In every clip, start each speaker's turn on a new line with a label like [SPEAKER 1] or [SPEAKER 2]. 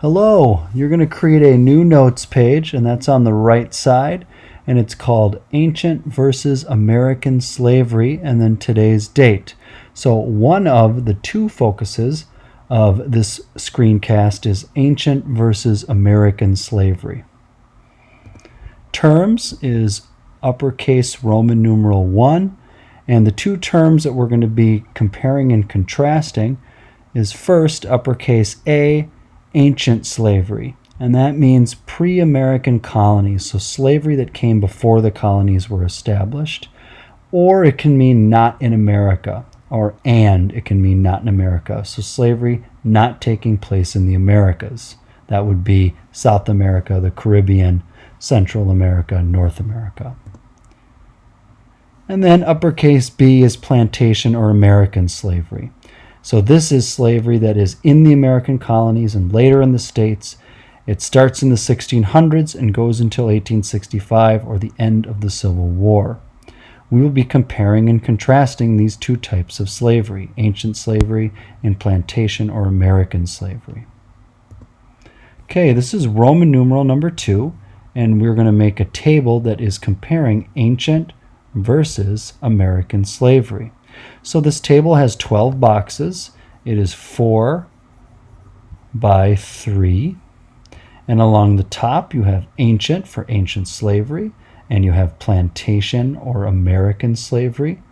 [SPEAKER 1] Hello, you're going to create a new notes page, and that's on the right side, and it's called Ancient versus American Slavery, and then today's date. So one of the two focuses of this screencast is Ancient versus American Slavery. Terms is uppercase Roman numeral 1, and the two terms that we're going to be comparing and contrasting is first uppercase A, ancient slavery, and that means pre-American colonies, so slavery that came before the colonies were established, or it can mean not in America, and it can mean not in America, so slavery not taking place in the Americas. That would be South America, the Caribbean, Central America, North America. And then uppercase B is plantation or American slavery. So this is slavery that is in the American colonies and later in the states. It starts in the 1600s and goes until 1865 or the end of the Civil War. We will be comparing and contrasting these two types of slavery, ancient slavery and plantation or American slavery. Okay, this is Roman numeral number 2, and we're going to make a table that is comparing ancient versus American slavery. So this table has 12 boxes. It is 4 by 3. And along the top you have ancient for ancient slavery, and you have plantation or American slavery.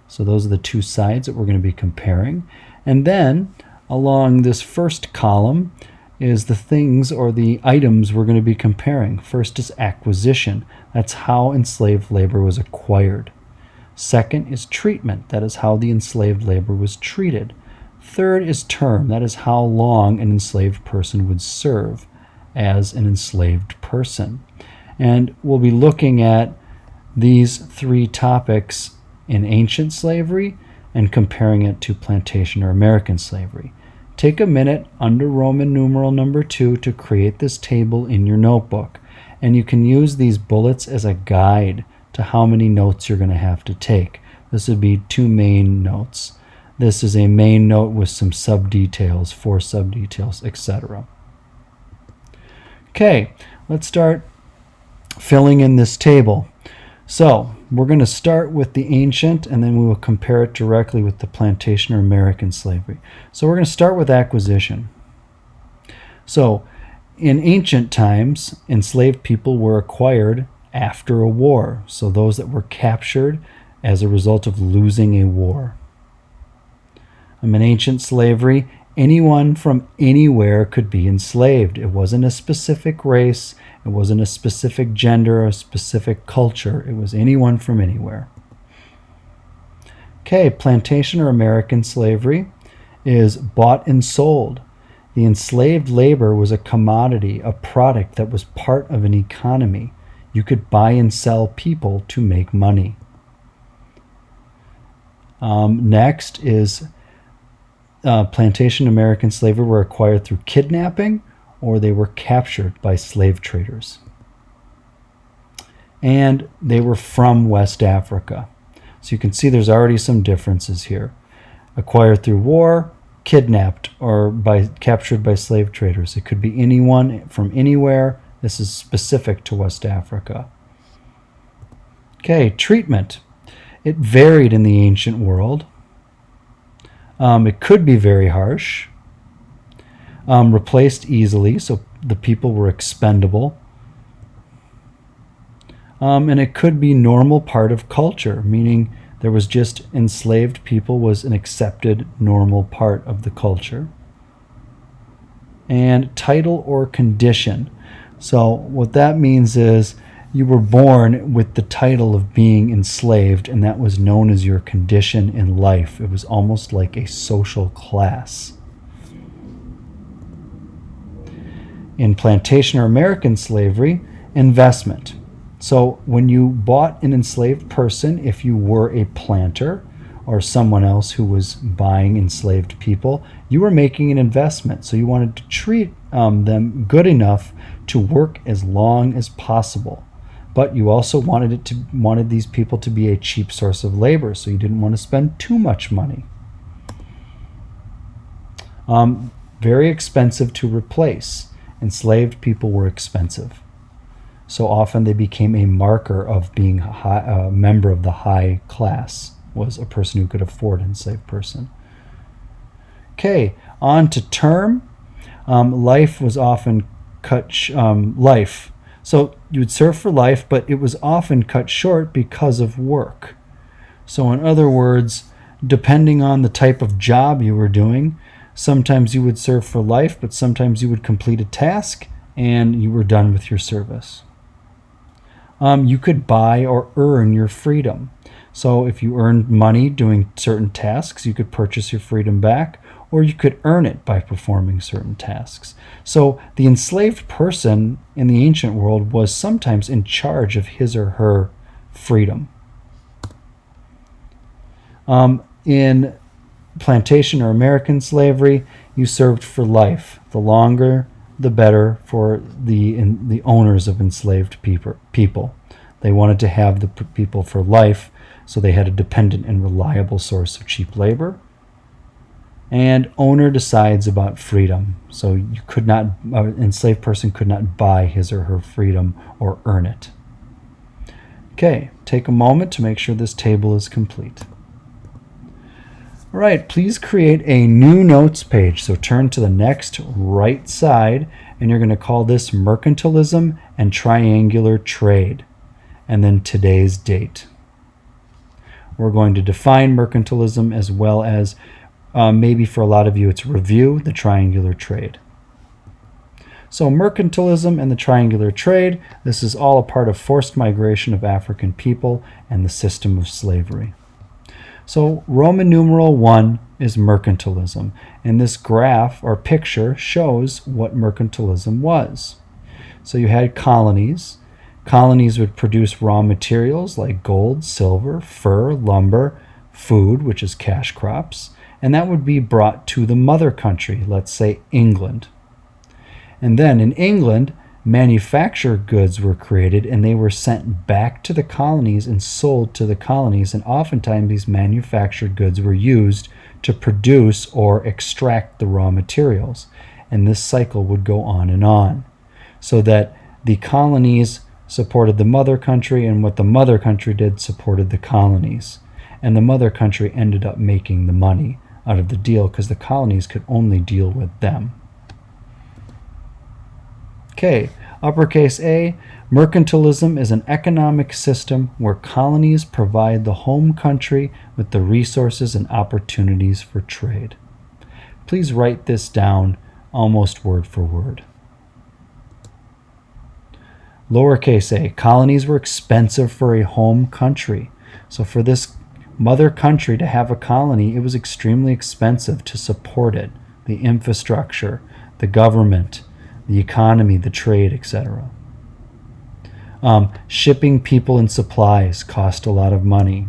[SPEAKER 1] So those are the two sides that we're going to be comparing. And then along this first column is the things or the items we're going to be comparing. First is acquisition. That's how enslaved labor was acquired. Second is treatment. That is how the enslaved labor was treated. Third is term. That is how long an enslaved person would serve as an enslaved person. And we'll be looking at these three topics in ancient slavery and comparing it to plantation or American slavery. Take a minute under Roman numeral number 2 to create this table in your notebook. And you can use these bullets as a guide to how many notes you're going to have to take. This would be 2 main notes. This is a main note with some sub-details, 4 sub-details, etc. Okay, let's start filling in this table. So we're going to start with the ancient, and then we will compare it directly with the plantation or American slavery. So we're going to start with acquisition. So in ancient times, enslaved people were acquired after a war. So those that were captured as a result of losing a war. In ancient slavery, anyone from anywhere could be enslaved. It wasn't a specific race. It wasn't a specific gender or a specific culture. It was anyone from anywhere. Okay, plantation or American slavery is bought and sold. The enslaved labor was a commodity, a product that was part of an economy. You could buy and sell people to make money. Next is plantation American slavery were acquired through kidnapping, or they were captured by slave traders. And they were from West Africa. So you can see there's already some differences here. Acquired through war, kidnapped, or captured by slave traders. It could be anyone from anywhere. This is specific to West Africa. Okay, treatment. It varied in the ancient world. It could be very harsh. Replaced easily, so the people were expendable. And it could be normal part of culture, meaning there was just enslaved people was an accepted normal part of the culture. And title or condition. So what that means is you were born with the title of being enslaved, and that was known as your condition in life. It was almost like a social class. In plantation or American slavery, investment. So when you bought an enslaved person, if you were a planter or someone else who was buying enslaved people, you were making an investment. So you wanted to treat them good enough to work as long as possible. But you also wanted these people to be a cheap source of labor, so you didn't want to spend too much money. Very expensive to replace. enslaved people were expensive. So often they became a marker of being a member of the high class, was a person who could afford an enslaved person. Okay, on to term. Life was often cut life. So you would serve for life, but it was often cut short because of work. So in other words, depending on the type of job you were doing, sometimes you would serve for life, but sometimes you would complete a task and you were done with your service. You could buy or earn your freedom. So if you earned money doing certain tasks, you could purchase your freedom back, or you could earn it by performing certain tasks. So the enslaved person in the ancient world was sometimes in charge of his or her freedom. In plantation or American slavery, you served for life. The longer, the better for the owners of enslaved people. They wanted to have the people for life, so they had a dependent and reliable source of cheap labor. And owner decides about freedom. So you could not, an enslaved person could not buy his or her freedom or earn it. Okay, take a moment to make sure this table is complete. All right, please create a new notes page. So turn to the next right side, and you're going to call this Mercantilism and Triangular Trade, and then today's date. We're going to define mercantilism as well as maybe for a lot of you, it's review the triangular trade. So mercantilism and the triangular trade, this is all a part of forced migration of African people and the system of slavery. So Roman numeral 1 is mercantilism, and this graph or picture shows what mercantilism was. So you had colonies. Colonies would produce raw materials like gold, silver, fur, lumber, food, which is cash crops, and that would be brought to the mother country, let's say England. And then in England, manufactured goods were created and they were sent back to the colonies and sold to the colonies, and oftentimes these manufactured goods were used to produce or extract the raw materials. And this cycle would go on, so that the colonies supported the mother country, and what the mother country did supported the colonies. And the mother country ended up making the money out of the deal because the colonies could only deal with them. Okay, uppercase A, mercantilism is an economic system where colonies provide the home country with the resources and opportunities for trade. Please write this down almost word for word. Lowercase a, colonies were expensive for a home country. So for this mother country to have a colony, it was extremely expensive to support it, the infrastructure, the government, the economy, the trade, etc. Shipping people and supplies cost a lot of money.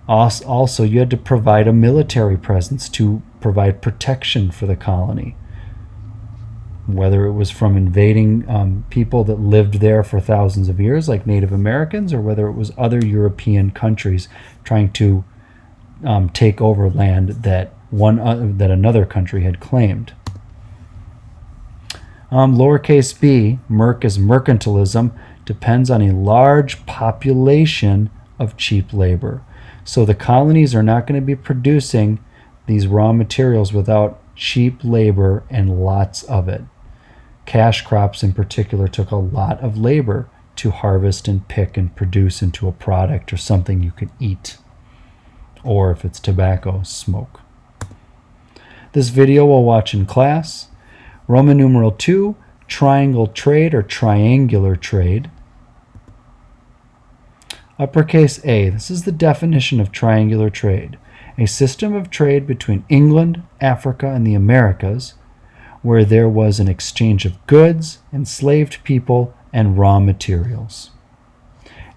[SPEAKER 1] Also, you had to provide a military presence to provide protection for the colony, whether it was from invading people that lived there for thousands of years, like Native Americans, or whether it was other European countries trying to take over land that another country had claimed. Lowercase b, merc is mercantilism, depends on a large population of cheap labor. So the colonies are not going to be producing these raw materials without cheap labor and lots of it. Cash crops in particular took a lot of labor to harvest and pick and produce into a product or something you could eat, or if it's tobacco, smoke. This video we'll watch in class. Roman numeral 2, triangle trade or triangular trade. Uppercase A, this is the definition of triangular trade. A system of trade between England, Africa, and the Americas, where there was an exchange of goods, enslaved people, and raw materials.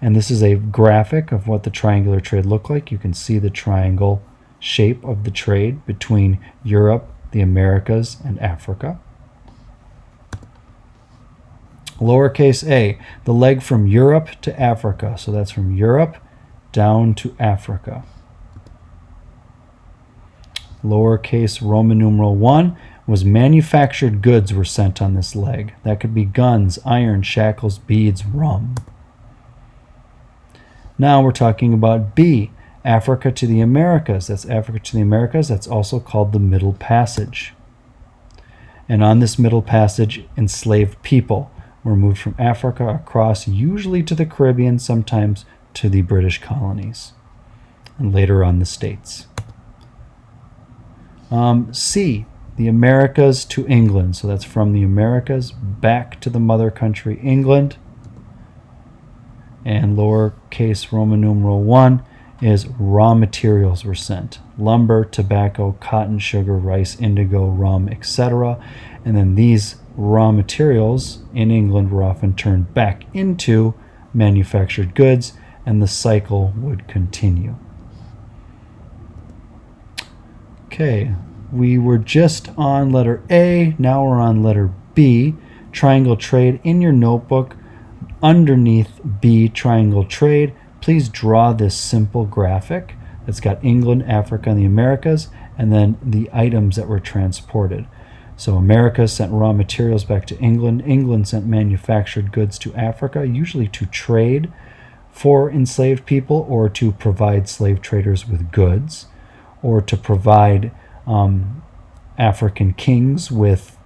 [SPEAKER 1] And this is a graphic of what the triangular trade looked like. You can see the triangle shape of the trade between Europe, the Americas, and Africa. Lowercase a, the leg from Europe to Africa. So that's from Europe down to Africa. lowercase Roman numeral 1, was manufactured goods were sent on this leg. That could be guns, iron, shackles, beads, rum. Now we're talking about B, Africa to the Americas. That's Africa to the Americas. That's also called the Middle Passage. And on this Middle Passage, enslaved people were moved from Africa across, usually to the Caribbean, sometimes to the British colonies, and later on the States. C, the Americas to England. So that's from the Americas back to the mother country, England. And lowercase Roman numeral 1 is raw materials were sent. Lumber, tobacco, cotton, sugar, rice, indigo, rum, etc. And then these raw materials in England were often turned back into manufactured goods, and the cycle would continue. Okay, we were just on letter A, now we're on letter B, triangle trade. In your notebook, underneath B, triangle trade, please draw this simple graphic that's got England, Africa, and the Americas, and then the items that were transported. So America sent raw materials back to England. England sent manufactured goods to Africa, usually to trade for enslaved people or to provide slave traders with goods, or to provide African kings with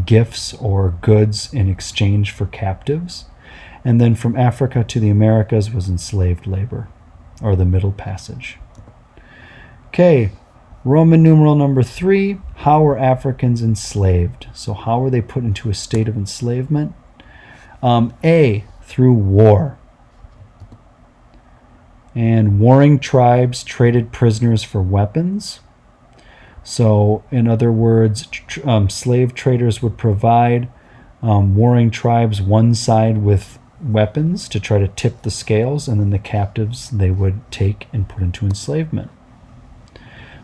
[SPEAKER 1] gifts or goods in exchange for captives. And then from Africa to the Americas was enslaved labor, or the Middle Passage. Okay, Roman numeral number 3, how were Africans enslaved? So how were they put into a state of enslavement? A, through war. And warring tribes traded prisoners for weapons. So in other words, slave traders would provide warring tribes one side with weapons to try to tip the scales, and then the captives they would take and put into enslavement.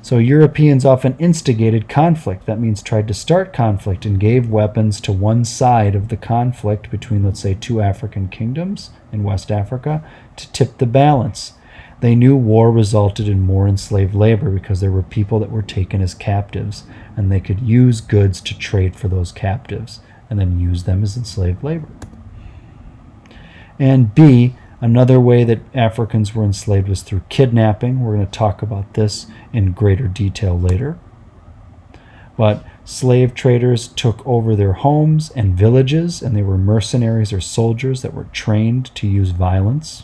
[SPEAKER 1] So Europeans often instigated conflict. That means tried to start conflict and gave weapons to one side of the conflict between, let's say, two African kingdoms in West Africa to tip the balance. They knew war resulted in more enslaved labor because there were people that were taken as captives, and they could use goods to trade for those captives and then use them as enslaved labor. And B, another way that Africans were enslaved was through kidnapping. We're going to talk about this in greater detail later. But slave traders took over their homes and villages, and they were mercenaries or soldiers that were trained to use violence.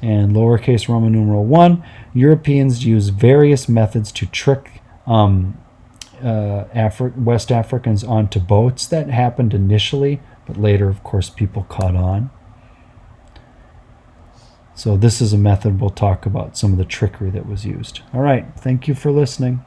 [SPEAKER 1] And lowercase Roman numeral 1, Europeans used various methods to trick West Africans onto boats. That happened initially, but later, of course, people caught on. So this is a method we'll talk about, some of the trickery that was used. All right, thank you for listening.